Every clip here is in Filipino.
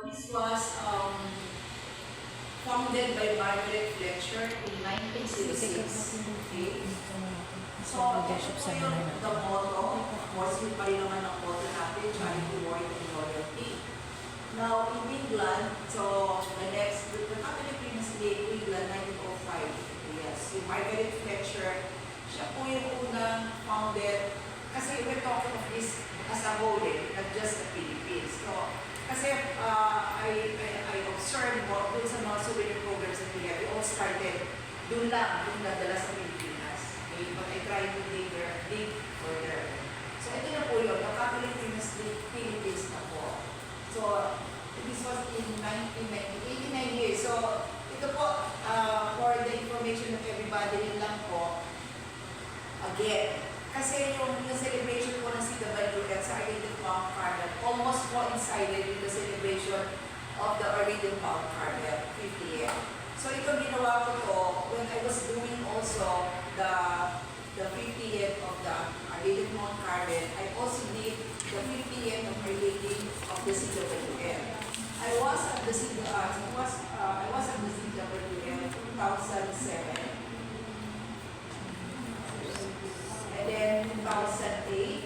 This was founded by Margaret Fletcher in 1966. Okay. So, ito po yung the motto. Of course, yun pa rin naman ang motto natin, charity, work, and loyalty. Now, in England, so the Catholic Priesthood in England, 1905. Yes, si Margaret Fletcher, siya po yung unang founded, kasi we're talking of this as a whole, not just the Philippines. So, kasi I observed mo, dun sa mga souvenir programs that we have, we all started dun lang, dun nadala sa Pilipinas. Okay? But I tried to dig further. So ito na po yun, the Catholic Philippines na po. So this was in 89 years. So ito po, for the information of everybody, yun lang po, again, kasi yung celebration po ng CWF sa Arlington Mount Carmel almost coincided with the celebration of the Arlington Mount Carmel 50th. So ito ginawa ko to when I was doing also the 50th of the Arlington Mount Carmel. I also did the 50th of Arlington of the CWF. I was at the CWF 2007. And then 2008,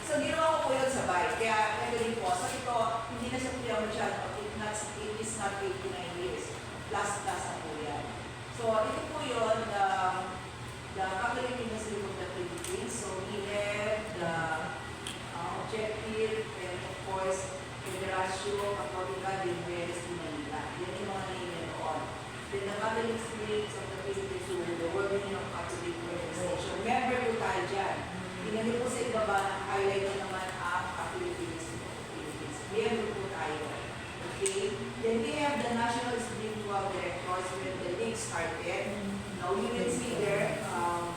so ginawa ko po yun sabay. Kaya ito po. So ito, hindi na siya pila masyado. It is not 89 years. Plus ang po yan. So ito po yun, the Catholic Ministry of the Philippines. So we have the objective and of course, Federasyon Católica de Mujeres de Manila. Yan yung mga name noon. Then the Catholic Spirits of the Philippines, the World Union of Catholic Organization. Member po tayo dyan. Tingnan niyo po sa ibaba, highlight na naman ang Catholic Ministry of the Philippines. Member po tayo. Okay? Then we have the National Spiritual Directors when the league started. Now you can see there, of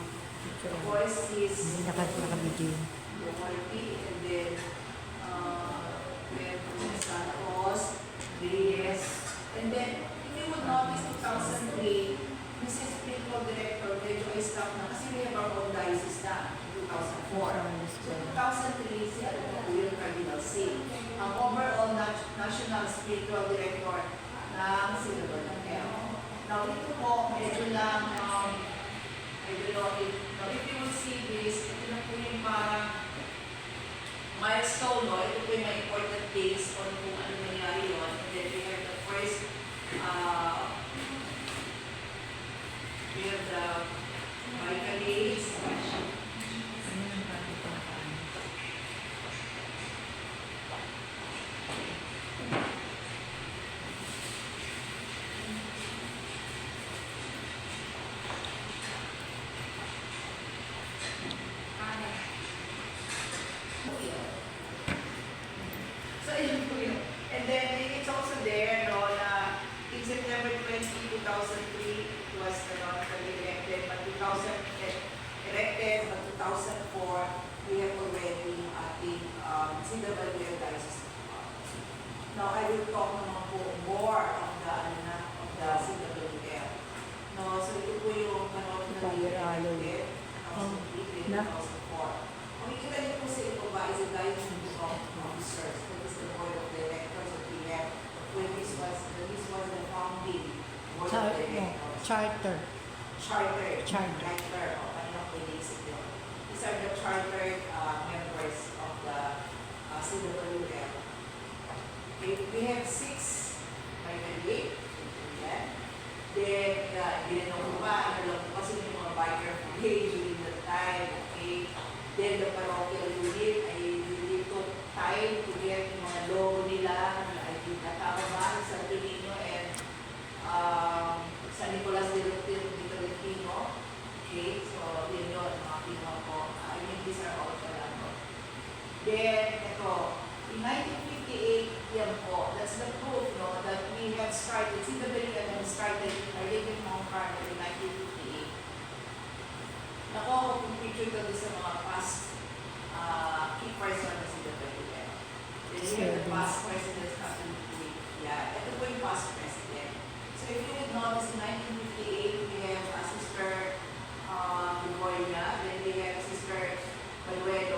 course, is the quality, and then we have Santos, Reyes, and then if you would notice 2003, Mrs. Spiritual Director, medyo ay staff na kasi we have our own diocese na 2004. So 2003, si Will Cardinal Singh, ang overall National Spiritual Director ng CWF. Now ito po, medyo lang, I don't know, if you will see this, ito na po yung parang milestone, no? Ito po yung mga important days on kung ano nangyari yun. And then we have the first, we have the Michaelis. So, yun po yun. And then, it's also there, no, na in September 20, 2003, it was elected, but 2004, we have already ating CWF diocese. Now, I will talk naman po more of the CWF. No, so ito po yung panahon na elected, 2004. Makikita niyo po sa ito ba is a diocese of officers. That is the board of directors that we have when this was the founding board of directors. Charter. Charter. O, kanilang pinisip yun. These are the chartered members of the CWF. Okay, we have 6 by the date. Then, hindi na ko ba, ano lang po kasi yung mga biker brigade during that time. Okay. Then the parochial unit ay really took time to get yung mga logo nila na ay tama ba sa Tolino and San Nicolas de Tolentino. Okay, so yun yun, mga kinuha ko. I mean, these are all Palano. Then, ito, in 1958, yan po, that's the proof, no, that we have started, CWF and started Arlington Mount Carmel in 1958. Nako, kung picture ko sa mga past key person na CWF. Then we have the past presidents na yeah, ito po yung past president. So if you would notice, in 1958, we have Sister Ligoria, then we have Sister Manuel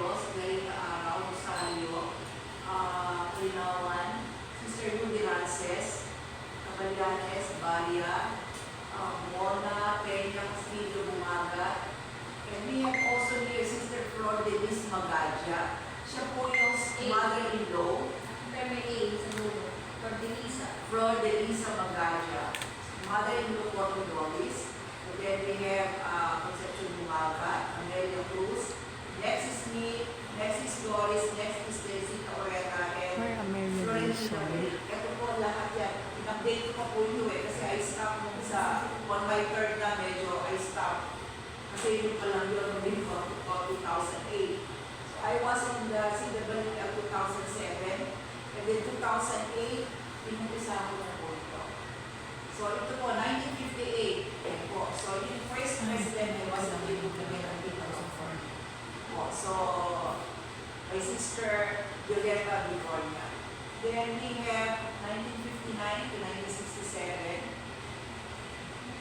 Kasi yun pa lang yun before 2008. So I was in the CWL 2007, and then 2008, pinumpisa ako ng Porto. So ito po, 1958, yan po. So yung first president I was the Republic of 2004. Po. So, my sister, Violeta Vigoria. Then we have 1959 to 1967,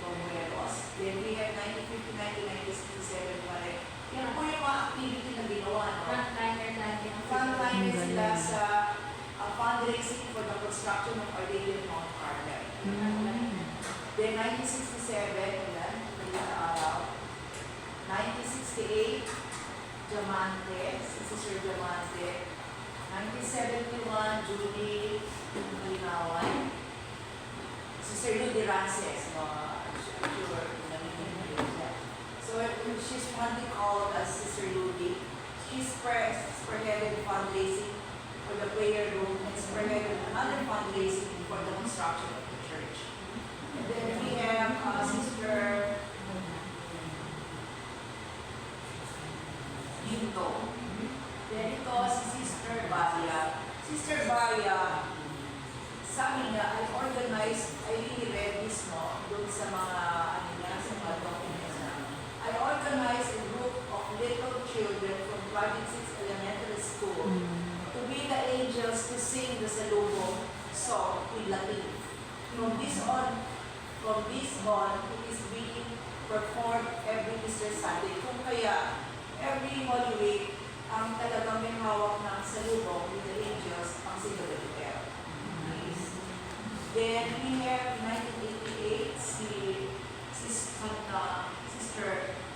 Morelos. Then we have 1959 to 1967 pa rin. Yan po yung mga activity na ginawa, no? Frontliner natin. Frontliner sila sa fundraising for the construction of Our Lady of Mount Carmel. Then 1967, yan, maliit na araw. 1968, Diamante, si Sister Diamante. 1971, Julie Malinawan. Sister Ludy Rances, no? I'm sure naminig siya. So she's fondly called as Sister Ludy. She's spearheaded fundraising for the prayer room and spearheaded another fundraising for the construction of the church. And then we have Sister Ginto. Then ito si Sister Baya. Sister Baya, sabi niya, I really read this, no, doon sa mga, ano niya, sa mga documents na. I organized a group of little children from Project 6 Elementary School to be the angels to sing the Salubong song in Latin. From this on, it is being performed every Easter Sunday. Kung kaya, every Holy Week, ang talagang may hawak ng salubong with the angels, ang Sigurado. Then we have 1988, Sister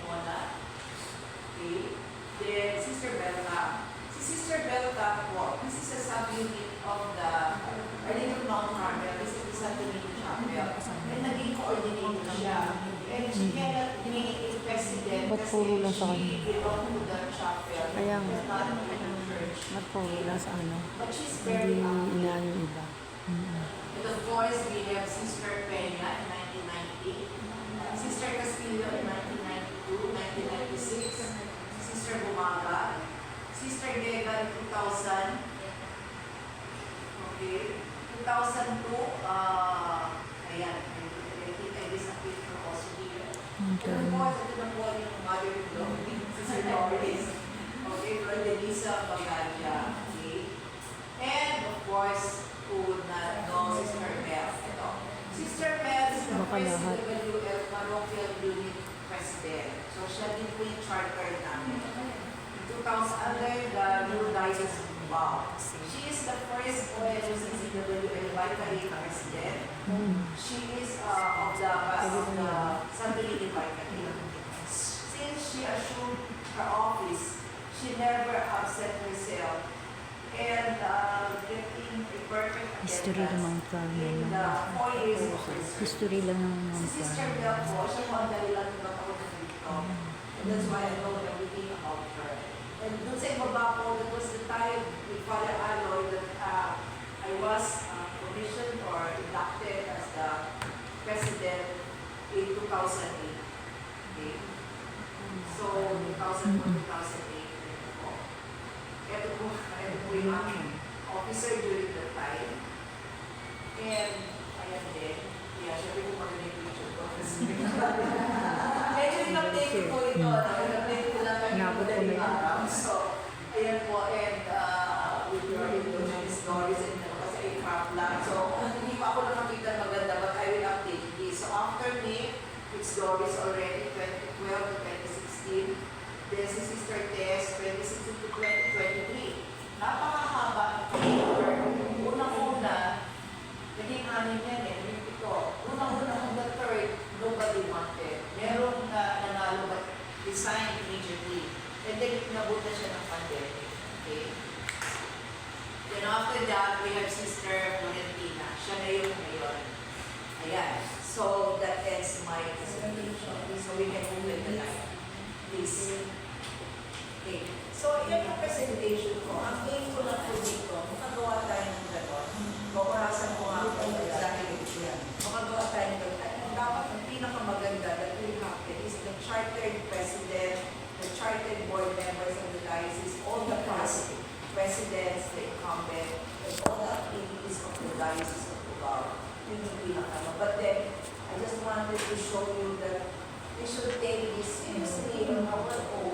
Mona. Okay. Then Sister Belta. Si Sister Belta po, this is a sub-unit of the Little Mount Carmel. This is the Santo Niño Chapel. And naging coordinator siya. And she cannot be a president Ba't puro lang sa kasi kanya? she belong to the chapel. Kaya nga. It's not in the church. Ba't puro lang sa ano? But she's Hindi very active. inaan yung iba. And of course, we have Sister Peña in 1990, Sister Castillo in 1992, 1996, Sister Bumaga, Sister Vega in 2000, okay, 2002, ayan, I think I disappeared for also here. Okay. And of course, ito na po yung mother-in-law, Sister Doris, okay, Lord Elisa Bagalia, okay, and of course, who na no, Sister Mel. Ito. Sister Mel is the Baka first lahat. WL Parochial Unit President. So siya din po yung charter namin. In 2000, under the new diocese wow. She is the first OLCCWL Vicariate President. She is of the Santo Niño Vicariate. Since she assumed her office, she never upset herself and getting a perfect History ng Mount Carmel. in the 4 years of her service. History lang ng Si Mount Sister Carmel. Bell po, siya po ang dahilan ng ako na dito. And that's why I know everything about her. And dun sa ibaba po, that was the time with Father Aloy that I was commissioned or inducted as the president in 2008. Okay? So, 2004, 2008. Ito po yung aming officer during that time. And, ayan din. Yeah, syempre po maganda yung picture ko. Medyo in-update ko po ito. In-update ko lang kami Nabot ko na madaling yun. araw. So, ayan po. And with your indulgence stories and kasi i-crop lang. So, hindi pa ako nakakita maganda, but I will update this. So, after me, it's Doris already, 2012 to 2016. Then si Sister Tess, 2016 to 2023. Napakahaba ng paper. Unang-una, naging anin yan eh, naging ito. Unang-una hanggang third, nobody wanted. Merong nanalo but resigned immediately. And then, nabuta siya ng pandemic. Okay? Then after that, we have Sister Florentina. Siya na yung ngayon. Ayan. So, that ends my presentation. So, we can open the line. Please. Okay. So, yan yung presentation ko. Ang aim ko lang po dito, makagawa tayo ng gano'n. Bawasan ko nga po makagawa tayo ng gano'n. Dapat ang pinakamaganda that will happen is the chartered president board members of the diocese, all the past presidents, the incumbent, and all the activities of the diocese of Cubao. Yun yung pinakano. But then, I just wanted to show you that we should take this seriously on our own.